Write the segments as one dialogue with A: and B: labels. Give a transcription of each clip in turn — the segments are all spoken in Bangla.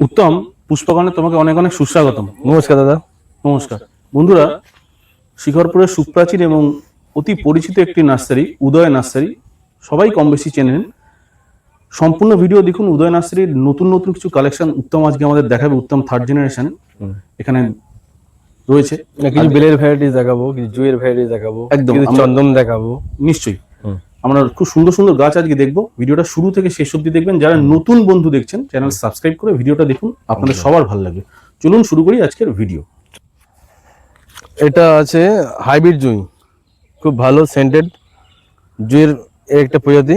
A: উত্তম পুষ্পকর্ণে তোমাকে অনেক অনেক সুস্বাগতম।
B: নমস্কার দাদা।
A: নমস্কার বন্ধুরা, শিখরপুরের সুপ্রাচীন এবং অতি পরিচিত একটি নার্সারি উদয় নার্সারি, সবাই কম বেশি চেনেন। সম্পূর্ণ ভিডিও দেখুন। উদয় নার্সারির নতুন নতুন কিছু কালেকশন উত্তম আজকে আমাদের দেখাবে। উত্তম থার্ড জেনারেশন এখানে রয়েছে।
B: কিছু বেলের ভ্যারাইটিস দেখাবো, কিছু জুয়ের ভ্যারাইটিস দেখাবো,
A: একদম
B: চন্দন দেখাবো।
A: নিশ্চয়ই আমরা খুব সুন্দর সুন্দর গাছ আজকে দেখবো। ভিডিওটা শুরু থেকে শেষ অবধি দেখবেন। যারা নতুন বন্ধু দেখছেন চ্যানেল সাবস্ক্রাইব করে ভিডিওটা দেখুন, আপনাদের সবার ভালো লাগবে। চলুন শুরু করি আজকের ভিডিও।
B: এটা আছে হাইব্রিড জুঁই, খুব ভালো সেন্টেড জুঁয়ের একটা প্রজাতি,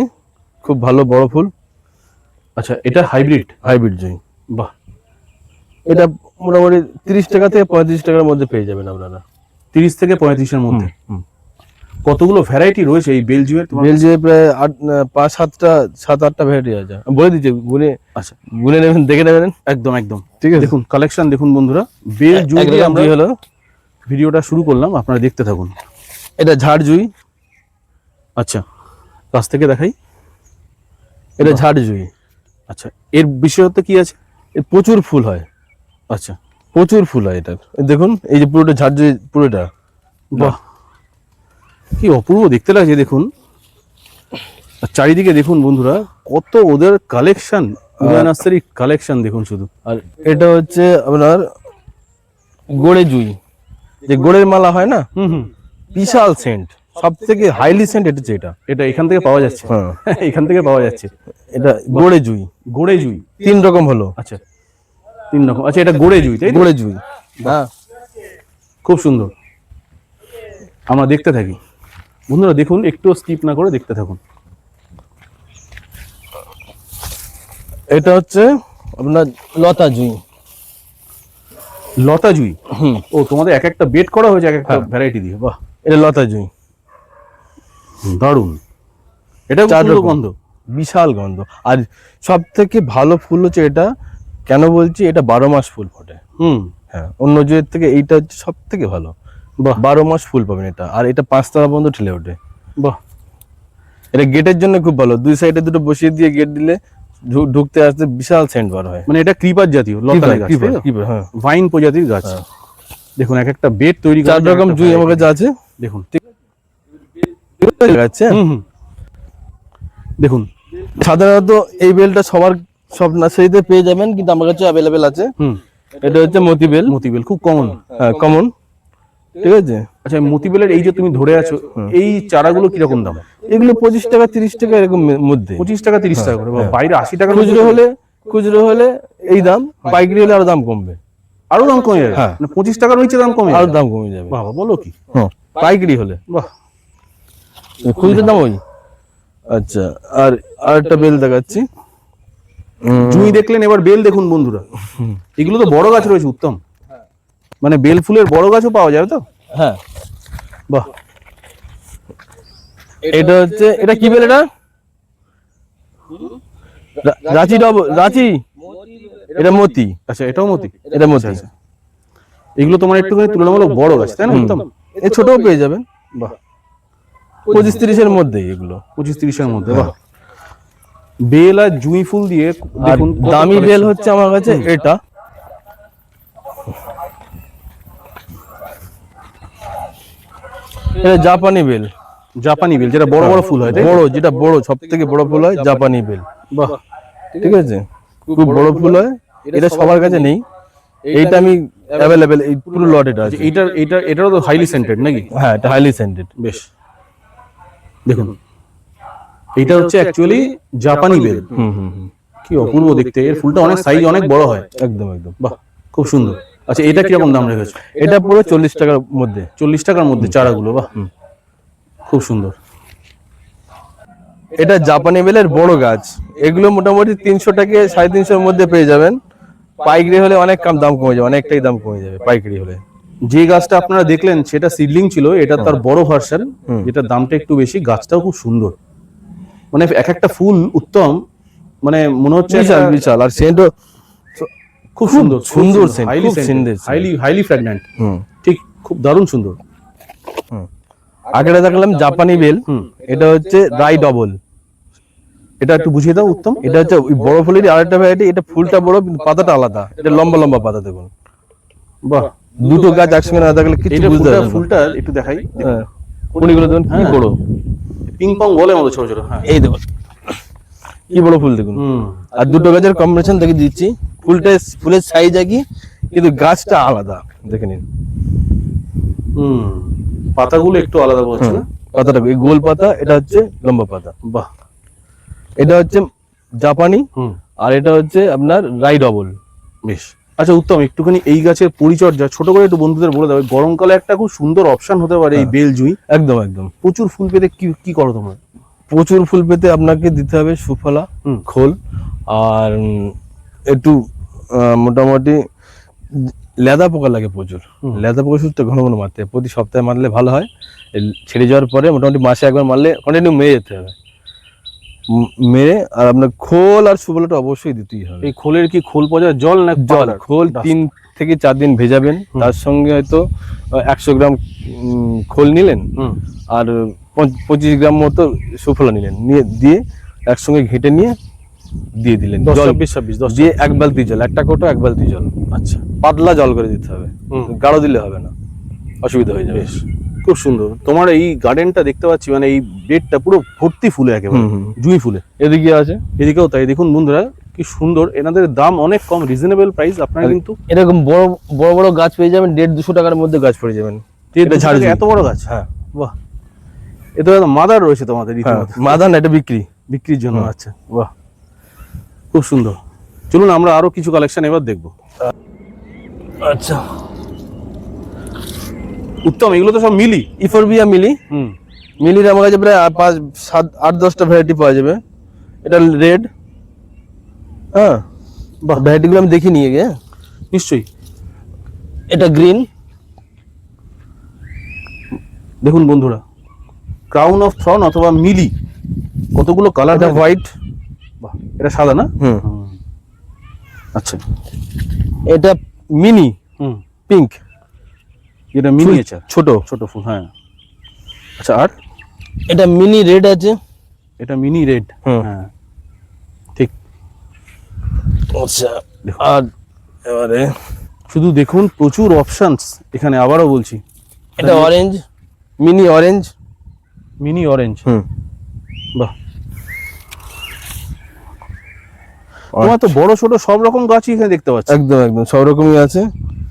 B: খুব ভালো বড় ফুল।
A: আচ্ছা, এটা হাইব্রিড
B: জুঁই।
A: বাহ,
B: এটা মোটামুটি 30 টাকা থেকে 35 টাকার মধ্যে পেয়ে যাবেন আপনারা।
A: 30 থেকে 35-এর মধ্যে। কতগুলো ভ্যারাইটি রয়েছে এই বেলজিয়ামের?
B: বেলজিয়ামে প্রায় 7-8টা ভ্যারাইটি আছে। বলে দিচ্ছি, গুনে
A: আচ্ছা
B: গুনে নেবেন, দেখে নেবেন।
A: একদম একদম
B: ঠিক আছে,
A: দেখুন কালেকশন দেখুন বন্ধুরা। বেল জুঁই দিয়ে আমরা
B: হলো
A: ভিডিওটা শুরু করলাম, আপনারা দেখতে থাকুন।
B: এটা ঝাড় জুঁই।
A: আচ্ছা, কাছ থেকে দেখাই।
B: এটা ঝাড় জুঁই।
A: আচ্ছা, এর বিশেষত্ব কি আছে?
B: এর প্রচুর ফুল হয়।
A: আচ্ছা,
B: প্রচুর ফুল হয় এটার। দেখুন এই যে পুরোটা ঝাড় জুঁই, পুরোটা।
A: বাহ, কি অপূর্ব দেখতে লাগছে দেখুন। আর চারিদিকে দেখুন বন্ধুরা, কত ওদের কালেকশন, উদয় নার্সারি কালেকশন দেখুন শুধু।
B: আর এটা হচ্ছে আপনার গোড়ে জুঁই, যে গোড়ের মালা হয় না, বিশাল সেন্ট, সব থেকে হাইলি সেন্ট এটা হচ্ছে এটা।
A: এটা এখান থেকে পাওয়া যাচ্ছে?
B: হ্যাঁ,
A: এখান থেকে পাওয়া যাচ্ছে।
B: এটা গোড়ে জুঁই।
A: গোড়ে জুঁই
B: 3 রকম হলো।
A: আচ্ছা, 3 রকম। আচ্ছা, এটা গোড়ে জুঁই, তাই তো?
B: গোড়ে জুঁই, হ্যাঁ,
A: খুব সুন্দর। আমরা দেখতে থাকি বন্ধুরা, দেখুন, একটু স্কিপ না করে দেখতে থাকুন।
B: এটা হচ্ছে আপনার লতা জুঁই।
A: লতা জুঁই? ও, তোমাদের এক একটা বেড করা হয়েছে এক একটা ভ্যারাইটি দিয়ে। বাহ,
B: এটা লতা জুঁই,
A: দারুণ। এটা
B: 4
A: সুন্দর
B: রকম
A: গন্ধ,
B: বিশাল গন্ধ। আর সব থেকে ভালো ফুল হচ্ছে এটা। কেন বলছি, এটা 12 মাস ফুল ফোটে। হ্যাঁ, অন্য জুঁইয়ের থেকে এইটা হচ্ছে সব থেকে ভালো।
A: বাহ,
B: 12 মাস ফুল পাবেন এটা। আর এটা 5 তলা পর্যন্ত ঠেলে ওঠে।
A: বাহ,
B: এটা গেটের জন্য খুব ভালো। 2 সাইডে দুটো বসিয়ে দিয়ে গেট দিলে ঢুকতে আসতে বিশাল সেন্ট বার হয়।
A: মানে এটা ক্রিপার জাতীয় লতা গাছ, তাই তো?
B: হ্যাঁ,
A: ভাইন প্রজাতির গাছ। দেখুন এক একটা বেড তৈরি করা।
B: 4 রকম জুঁই আমার কাছে আছে।
A: দেখুন
B: আছে।
A: দেখুন,
B: সাধারণত এই বেলটা সব নার্সারিতে পেয়ে যাবেন, কিন্তু আমার কাছে অ্যাভেলেবেল আছে। এটা হচ্ছে মতি বেল।
A: মতি বেল খুব কমন।
B: হ্যাঁ, কমন। ঠিক আছে।
A: আচ্ছা, মতি বেলের এই যে তুমি ধরে আছো, এই চারাগুলো কিরকম দাম?
B: এগুলো 25 টাকা 30 টাকা এরকম মধ্যে।
A: 25 টাকা 30 টাকা করে? বাইরে 80 টাকা।
B: খুচরো হলে এই দাম, পাইকারি হলে আরো দাম কমবে।
A: আরো দাম কমে যাবে?
B: হ্যাঁ,
A: মানে 25 টাকার নিচে দাম কমে
B: আরো দাম কমে যাবে।
A: বাবা, বলো কি!
B: হ্যাঁ, পাইকারি হলে।
A: বাহ,
B: খুচরো দাম ওই। আচ্ছা, আর আরেকটা বেল দেখাচ্ছি।
A: জুঁই দেখলেন, এবার বেল দেখুন বন্ধুরা। এগুলো তো বড় গাছ রয়েছে উত্তম, মানে বেল ফুলের বড় গাছও পাওয়া যাবে তো?
B: হ্যাঁ,
A: বাহ,
B: এটা হচ্ছে, এটা কি বেল? এটা রাঁচি। এটা মতি।
A: আচ্ছা, এটাও মতি?
B: এটা মতি।
A: এগুলো তোমার একটুখানি তুলনামূলক বড় গাছ, তাই না উত্তম?
B: এই ছোটও পেয়ে যাবেন।
A: বাহ,
B: 25-30 এর মধ্যে এগুলো।
A: 25-30-এর মধ্যে। বাহ, বেল আর জুঁই ফুল দিয়ে দেখুন।
B: দামি বেল হচ্ছে আমার কাছে এটা। এটা জাপানি বেল।
A: জাপানি বেল, যেটা বড় বড় ফুল হয়, তাই?
B: বড়, যেটা বড়, সব থেকে বড় ফুল হয় জাপানি বেল।
A: বাহ,
B: ঠিক আছে, খুব বড় ফুল হয়। এটা সবার কাছে নেই। এইটা আমি অ্যাভেলেবেল, এই পুরো লট এটা আছে।
A: এটারও তো হাইলি সেন্টেড নাকি?
B: হ্যাঁ, এটা হাইলি সেন্টেড।
A: বেশ, দেখুন এইটা হচ্ছে অ্যাকচুয়ালি জাপানি বেল। কি অপূর্ব দেখতে। এর ফুলটা অনেক সাইজ, অনেক বড় হয়।
B: একদম একদম।
A: বাহ, খুব সুন্দর। আচ্ছা, এটা কিরকম দাম রেখেছো?
B: এটা পুরো 40 টাকার মধ্যে।
A: 40 টাকার মধ্যে চারাগুলো? বাহ, খুব সুন্দর।
B: এটা জাপানি বেলের বড় গাছ। এগুলো মোটামুটি 300 থেকে 350-এর মধ্যে পেয়ে যাবেন। পাইকারি হলে অনেক কম দাম কমে যাবে, অনেকটাই দাম কমে যাবে পাইকারি হলে।
A: যে গাছটা আপনারা দেখলেন সেটা সিডলিং ছিল, এটা তার বড় ভার্সন, যেটা দামটা একটু বেশি। গাছটাও খুব সুন্দর, মানে এক একটা ফুল উত্তম, মানে মনে হচ্ছে
B: বিশাল বিশাল। আর সেন্টও
A: খুব সুন্দর,
B: সুন্দর সেন্ট,
A: হাইলি ফ্র্যাগন্যান্ট। ঠিক, খুব দারুণ সুন্দর।
B: আগেটা দেখলাম জাপানি বেল। এটা হচ্ছে রাই ডবল।
A: এটা একটু বুঝিয়ে দাও উত্তম।
B: এটা হচ্ছে ওই বড় ফুলেরই আরেকটা ভ্যারাইটি, এটা ফুলটা বড় কিন্তু পাতাটা আলাদা, এটা লম্বা লম্বা পাতা দেখুন।
A: বাহ,
B: দুটো গাছ একসঙ্গে না থাকলে কিছু
A: এইটা
B: বুঝতে
A: ফুলটা,
B: পারবে না।
A: ফুলটা একটু দেখাই।
B: হ্যাঁ, কুড়িগুলো দেখুন কি
A: হ্যাঁ।
B: বড়,
A: পিং পং বলে মতো ছোট ছোট। হ্যাঁ,
B: এই দেখুন কি বড় ফুল দেখুন।
A: হুম,
B: আর দুটো গাছের কম্বিনেশন দেখে দিচ্ছি, ফুলের সাইজ একই কিন্তু গাছটা আলাদা, দেখে নিন।
A: হুম, পাতাগুলো একটু আলাদা বলছে না?
B: পাতাটা এই গোল পাতা, এটা হচ্ছে লম্বা পাতা।
A: বাহ,
B: এটা হচ্ছে জাপানি,
A: হুম,
B: আর এটা হচ্ছে আপনার রাই ডবল।
A: বেশ। আচ্ছা উত্তম, একটুখানি এই গাছের পরিচর্যা ছোট করে একটু বন্ধুদের বলে দাও। গরমকালে একটা খুব সুন্দর অপশন হতে পারে এই বেল জুঁই।
B: একদম একদম।
A: প্রচুর ফুল পেতে কি কি করো তোমরা?
B: প্রচুর ফুল পেতে আপনাকে দিতে হবে সুফলা
A: হুম।
B: খোল, আর একটু মোটামুটি লেদা পোকা লাগে প্রচুর।
A: হুম।
B: লেদা পোকা সুস্থ ঘন ঘন মারতে হবে, প্রতি সপ্তাহে মারলে ভালো হয়। ছেড়ে যাওয়ার পরে মোটামুটি মাসে একবার মারলে কন্টিনিউ মেরে যেতে হবে। মেরে আর আপনার খোল আর সুফলাটা অবশ্যই দিতেই হবে।
A: এই খোলের কি খোল পচা জল না
B: জল,
A: powder?
B: খোল
A: Dust?
B: 3 থেকে 4 দিন ভেজাবেন, তার সঙ্গে হয়তো 100 গ্রাম খোল নিলেন,
A: হুম,
B: আর 25 গ্রাম মতো সুফলা নিলেন, নিয়ে দিয়ে একসঙ্গে ঘেটে নিয়ে দিয়ে দিলেন।
A: 10
B: জল
A: 26 26 10
B: দিয়ে 1 বালতি জল, একটা কোটো 1 বালতি জল,
A: আচ্ছা,
B: পাতলা জল করে দিতে হবে,
A: হুম।
B: গাঢ় দিলে হবে না, অসুবিধা হয়ে যাবে।
A: বেশ, খুব সুন্দর। তোমার এই গার্ডেনটা দেখতে পাচ্ছি, মানে এই বেডটা পুরো ভর্তি ফুলে, একেবারে
B: হুম, হুম।
A: জুঁই ফুলে।
B: এদিকে আছে,
A: এদিকেও তাই। দেখুন বন্ধুরা কি সুন্দর, এনাদের দাম অনেক কম, রিজনেবল প্রাইস। আপনারা কিন্তু
B: এরকম বড় বড় বড় গাছ পেয়ে যাবেন, 150-200 টাকার মধ্যে গাছ পেয়ে যাবেন। এটা ঝাড়
A: এত বড় গাছ।
B: হ্যাঁ,
A: বাহ, এ তো মাদার রয়েছে তোমাদের রীতিমতো।
B: মাদান এটা বিক্রি।
A: বিক্রির জন্য। আচ্ছা, বাহ, খুব সুন্দর। চলুন আমরা আরো কিছু কালেকশন এবার দেখবো।
B: আচ্ছা,
A: উত্তম, এগুলো তো সব মিলি।
B: ইফোরবিয়া মিলি,
A: হুম,
B: মিলির আমার কাছে প্রায় 5-7-8-10টা ভ্যারাইটি পাওয়া যাবে। এটা রেড, হ্যাঁ,
A: বাহ,
B: ভ্যারাইটিগুলো আমি দেখি নিয়ে গিয়ে।
A: নিশ্চয়ই।
B: এটা গ্রিন,
A: দেখুন বন্ধুরা, ক্রাউন অফ থ্রন অথবা মিলি, কতগুলো কালার।
B: এটা হোয়াইট,
A: বাহ, এটা সাদা না?
B: হুম,
A: আচ্ছা,
B: এটা মিনি
A: হুম,
B: পিঙ্ক,
A: এটা মিনিয়েচার,
B: ছোট।
A: ছোট ফুল। হ্যাঁ, আচ্ছা, আর
B: এটা মিনি রেড আছে,
A: এটা মিনি রেড।
B: হুম।
A: হ্যাঁ, ঠিক।
B: আচ্ছা, আর এবারে
A: শুধু দেখুন প্রচুর অপশনস এখানে। আবারও বলছি,
B: এটা orange, mini orange,
A: mini orange.
B: হুম।
A: বাহ, তোমার তো বড় ছোট সব রকম গাছই এখানে দেখতে পাচ্ছি।
B: একদম একদম সব রকমই আছে।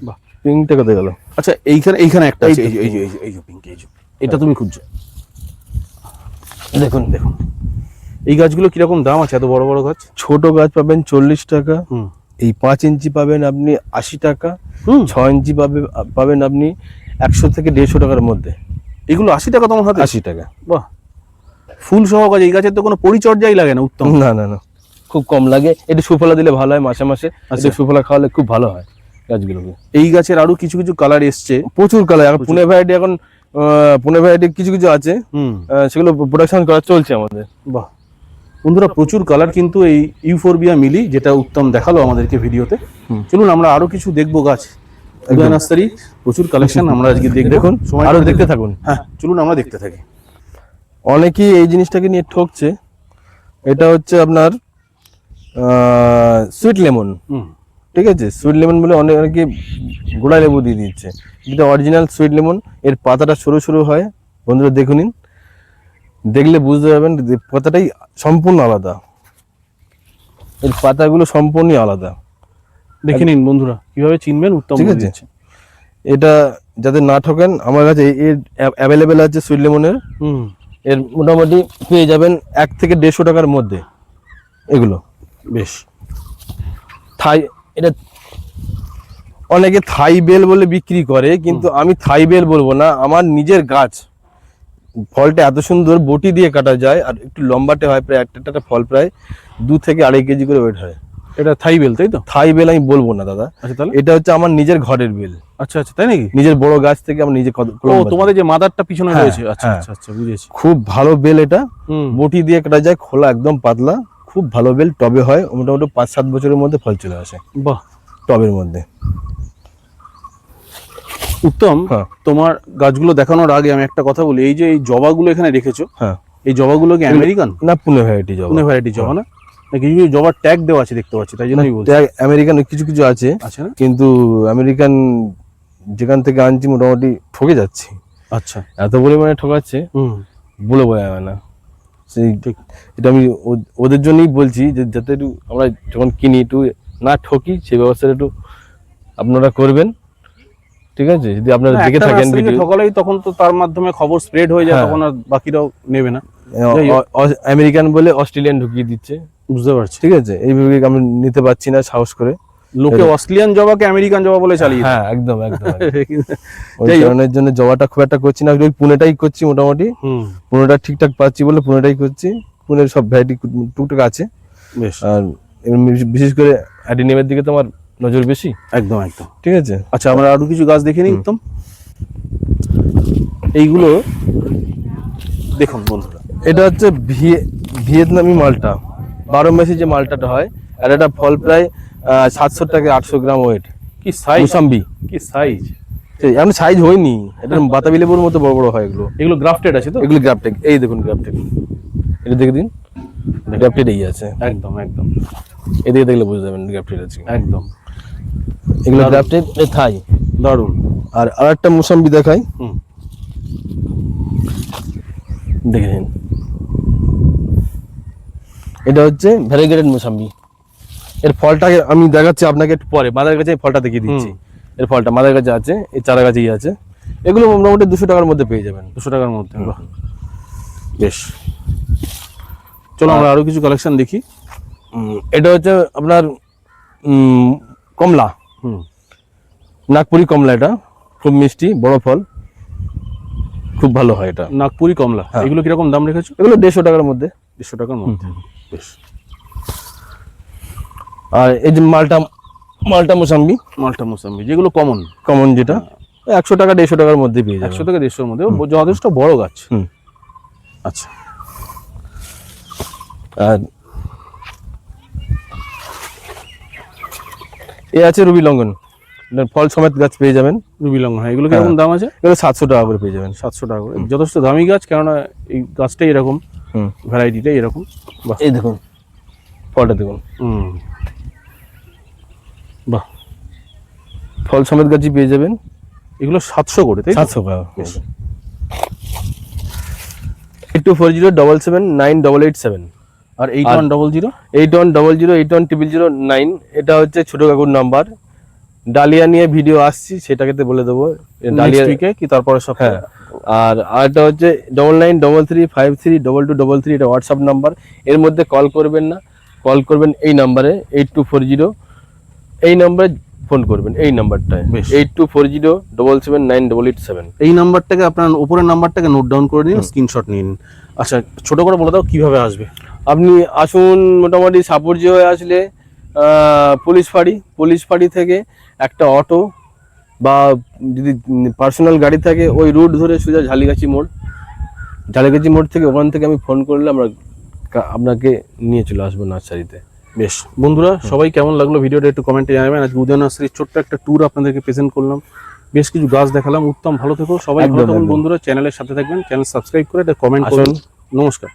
A: বাহ,
B: পিঙ্কটা কোথায় গেল?
A: আচ্ছা, এইখানে এইখানে একটা আছে,
B: এই
A: এই যে এই যে এই যে এই যে পিঙ্ক, এই যে এটা তুমি খুঁজছো।
B: দেখুন
A: দেখুন এই গাছগুলো কিরকম দাম আছে, এত বড় বড় গাছ?
B: ছোট গাছ পাবেন 40 টাকা,
A: হুম,
B: এই 5 ইঞ্চি পাবেন আপনি 80 টাকা,
A: হুম,
B: 6 ইঞ্চি পাবেন আপনি 100 থেকে 150 টাকার মধ্যে।
A: এগুলো 80 টাকা তোমার হাতে?
B: 80 টাকা।
A: বাহ, ফুল সহ গাছ। এই গাছের তো কোনো পরিচর্যাই লাগে না। উত্তম।
B: না না না, খুব কম লাগে। একটু সুফলা দিলে ভালো হয়, মাসে মাসে একটু সুফলা খাওয়ালে খুব ভালো হয় গাছগুলোকে।
A: এই গাছের আরো কিছু কিছু কালার এসছে,
B: প্রচুর কালার। এখন পুনে ভ্যারাইটি, এখন পুনে ভ্যারাইটি কিছু কিছু আছে,
A: হুম,
B: সেগুলো প্রোডাকশন করা চলছে আমাদের।
A: বাহ, বন্ধুরা প্রচুর কালার কিন্তু এই ইউফোরবিয়া মিলি, যেটা উত্তম দেখালো আমাদেরকে ভিডিওতে। চলুন আমরা আরো কিছু দেখবো গাছ। উদয় নার্সারি প্রচুর কালেকশন আমরা আজকে দেখব।
B: দেখুন,
A: সময়
B: আরো
A: করে
B: দেখতে থাকুন।
A: হ্যাঁ, চলুন আমরা দেখতে থাকি।
B: অনেকেই এই জিনিসটাকে নিয়ে ঠকছে। এটা হচ্ছে আপনার সুইট লেমন,
A: হুম,
B: ঠিক আছে? সুইট লেমন বলে অনেকে গোড়া লেবু দিয়ে দিচ্ছে, এটা অরিজিনাল সুইট লেমন। এর পাতাটা সরু সরু হয়, বন্ধুরা দেখুন, দেখলে বুঝতে পারবেন যে পাতাটাই সম্পূর্ণ আলাদা, এর পাতাগুলো সম্পূর্ণই আলাদা।
A: দেখে নিন বন্ধুরা, কিভাবে চিনবেন। উত্তম
B: ঠিক
A: বলে
B: আছে,
A: দিচ্ছে।
B: এটা যাতে না ঠকেন, আমার কাছে এর অ্যাভেলেবেল আছে সুইট লেমনের।
A: হুম,
B: এর মোটামুটি পেয়ে যাবেন 1 থেকে 150 টাকার মধ্যে এগুলো।
A: বেশ।
B: থাই, এটা অনেকে থাই বেল বলে বিক্রি করে, কিন্তু আমি থাই বেল বলবো না, আমার নিজের গাছ। ফলটা এত সুন্দর, বটি দিয়ে কাটা যায়, আর একটু লম্বাটে হয়, প্রায় একটা ফল প্রায় 2 থেকে 2.5 কেজি করে ওয়েট হয়।
A: এটা থাই বেল, তাই তো?
B: থাই বেল আমি বলবো না দাদা,
A: আচ্ছা, তাহলে?
B: এটা হচ্ছে আমার নিজের ঘরের বেল।
A: আচ্ছা আচ্ছা, তাই নাকি?
B: নিজের বড় গাছ থেকে আমার নিজে
A: ও, তোমাদের যে মাদারটা পিছনে
B: হ্যাঁ,
A: রয়েছে। আচ্ছা
B: হ্যাঁ।
A: আচ্ছা আচ্ছা, বুঝেছি।
B: খুব ভালো বেল এটা,
A: হুম,
B: বটি দিয়ে কাটা যায়, খোলা একদম পাতলা, খুব ভালো বেল। টবে হয়, মোটামুটি 5-7 বছরের মধ্যে ফল চলে আসে
A: বাহ,
B: টবের মধ্যে।
A: উত্তম।
B: হ্যাঁ।
A: তোমার গাছগুলো দেখানোর আগে আমি একটা কথা বলি। এই যে এই জবাগুলো এখানে রেখেছো,
B: হ্যাঁ,
A: এই জবাগুলো কি আমেরিকান
B: না পুনে ভ্যারাইটি জবা,
A: পুনে ভ্যারাইটি জবা না? না কিছু কিছু জবার ট্যাগ দেওয়া আছে দেখতে পাচ্ছি, তাই জন্য আমি বলছি।
B: আমেরিকান কিছু কিছু আছে,
A: আচ্ছা না?
B: কিন্তু আমেরিকান যেখান থেকে আনছি মোটামুটি ঠকে যাচ্ছি,
A: আচ্ছা।
B: এত পরিমাণে ঠকাচ্ছে বলে বোঝা যাবে না। সেই
A: ঠিক।
B: এটা আমি ওদের জন্যই বলছি যে যাতে একটু আমরা যখন কিনি একটু না ঠকি, সেই ব্যবস্থাটা একটু আপনারা করবেন, ঠিক আছে? যদি আপনারা
A: না,
B: দেখে
A: একটা
B: থাকেন
A: নার্সারিকে
B: ভিডিও,
A: ঠকালেই তখন তো তার মাধ্যমে খবর স্প্রেড হয়ে যায়,
B: হ্যাঁ।
A: তখন আর বাকিরাও নেবে না। যাই হোক।
B: আমেরিকান বলে অস্ট্রেলিয়ান ঢুকিয়ে দিচ্ছে,
A: বুঝতে পারছি।
B: ঠিক আছে? এইভাবে আমি নিতে পারছি না সাহস করে।
A: লোকে অস্ট্রেলিয়ান জবাকে আমেরিকান জবা বলে চালিয়ে দেয়।
B: হ্যাঁ একদম একদম ওই
A: যাই হোক।
B: কারণের জন্য জবাটা খুব একটা করছি না, ওই পুনেটাই করছি মোটামুটি। পুনেটা ঠিকঠাক পাচ্ছি বলে পুনেটাই করছি। পুনের সব ভ্যারাইটি টুকটাক আছে,
A: বেশ।
B: আর বিশেষ করে অ্যাডিনিয়ামের দিকে তো আমার নজর বেশি।
A: একদম একদম।
B: ঠিক আছে,
A: আচ্ছা, আমরা আরো কিছু গাছ দেখে নিই উত্তম। এইগুলো দেখুন বন্ধুরা,
B: এটা হচ্ছে ভিয়েতনামি মালটা, 12 মাসে যে মালটাটা হয়, আর এটা ফল প্রায় 700 থেকে 800 গ্রাম ওয়েট।
A: কি সাইজ,
B: মুসাম্বি,
A: কি সাইজ!
B: এখন সাইজ হয়নি, এটা বাতাবি লেবুর মতো বড় বড় হয় এগুলো।
A: এগুলো গ্রাফটেড আছে তো?
B: এগুলো গ্রাফটেড, এই দেখুন গ্রাফটেড, এটা দেখে দিন, গ্রাফটেড এই আছে
A: একদম একদম।
B: এদিকে দেখলে বুঝে যাবেন গ্রাফটেড আছে
A: একদম
B: এগুলো গ্রাফটেড থাই।
A: দারুণ।
B: আর আরেকটা মুসাম্বি দেখাই,
A: হুম।
B: দেখে নিন, এটা হচ্ছে ভ্যারিগেটেড মুসাম্বি। এর ফলটাকে আমি দেখাচ্ছি আপনাকে একটু পরে, মাদার কাছে ফলটা দেখিয়ে দিচ্ছি। এর ফলটা মাদার কাছে আছে, এই চারা গাছেই আছে। এগুলো মোটামুটি 200 টাকার মধ্যে পেয়ে যাবেন।
A: 200 টাকার মধ্যে, বাহ বেশ। চলো আমরা আরো কিছু কালেকশন দেখি।
B: এটা হচ্ছে আপনার কমলা, নাগপুরি কমলা, এটা খুব মিষ্টি, বড় ফল, খুব ভালো হয় এটা।
A: নাগপুরি কমলা, এগুলো কিরকম দাম রেখেছো?
B: এগুলো 150 টাকার মধ্যে।
A: 150 টাকার মধ্যে, বেশ।
B: আর এই যে মালটা মুসাম্বি,
A: মালটা মোসাম্বি যেগুলো কমন,
B: কমন যেটা 100 টাকা 150 টাকার মধ্যে পেয়ে যাবেন।
A: 100 থেকে 150-এর মধ্যে, যথেষ্ট বড় গাছ। আচ্ছা।
B: আর এ আছে রুবি লঙ্ঘন, ফল সমেত গাছ পেয়ে যাবেন।
A: রুবি লঙ্ঘন, হ্যাঁ, এগুলো কিরকম দাম আছে?
B: এগুলো 700 টাকা করে পেয়ে যাবেন।
A: 700 টাকা করে, যথেষ্ট দামি গাছ, কেননা এই গাছটাই এরকম, ভ্যারাইটিটাই এরকম। বাহ,
B: এই দেখুন ফলটা দেখুন,
A: বাহ,
B: ফল সমেত গাছই পেয়ে যাবেন।
A: এগুলো 700 করে, তাই
B: 700 টাকা। 8240779887।
A: আর 8100?
B: 8100810009, এটা হচ্ছে ছোট কাকুর নাম্বার। ডালিয়া নিয়ে ভিডিও আসছি, সেটাকে বলে দেবো ডালিয়া
A: কি তারপরে সব।
B: হ্যাঁ, আর আরেকটা হচ্ছে 9933532233, এটা হোয়াটসঅ্যাপ নাম্বার। এর মধ্যে কল করবেন না, কল করবেন এই নাম্বারে 8240, এই নাম্বারে ফোন করবেন, এই নাম্বারটায় 8240779887।
A: এই নাম্বারটাকে, আপনার উপরের নাম্বারটাকে নোট ডাউন করে নিন, স্ক্রিনশট নিন। আচ্ছা, ছোট করে বলে দাও কিভাবে আসবে।
B: আপনি আসুন, মোটামুটি সাপুরজি হয়ে আসলে পুলিশ ফাঁড়ি থেকে একটা অটো বা যদি পার্সোনাল গাড়ি থাকে, ওই রুট ধরে সোজা ঝালিগাছি মোড় থেকে, ওখান থেকে আমি ফোন করলে আমরা আপনাকে নিয়ে চলে আসবো নার্সারিতে।
A: বেশ বন্ধুরা, সবাই কেমন লাগলো ভিডিওটা একটু কমেন্টে জানাবেন। আজকে উদয় নার্সারির ছোট্ট একটা ট্যুর আপনাদেরকে প্রেজেন্ট করলাম, বেশ কিছু গাছ দেখালাম। উত্তম, ভালো থেকো সবাই, ভালো থাকুন বন্ধুরা, চ্যানেলের সাথে থাকবেন, চ্যানেল সাবস্ক্রাইব করে একটা কমেন্ট করুন। নমস্কার।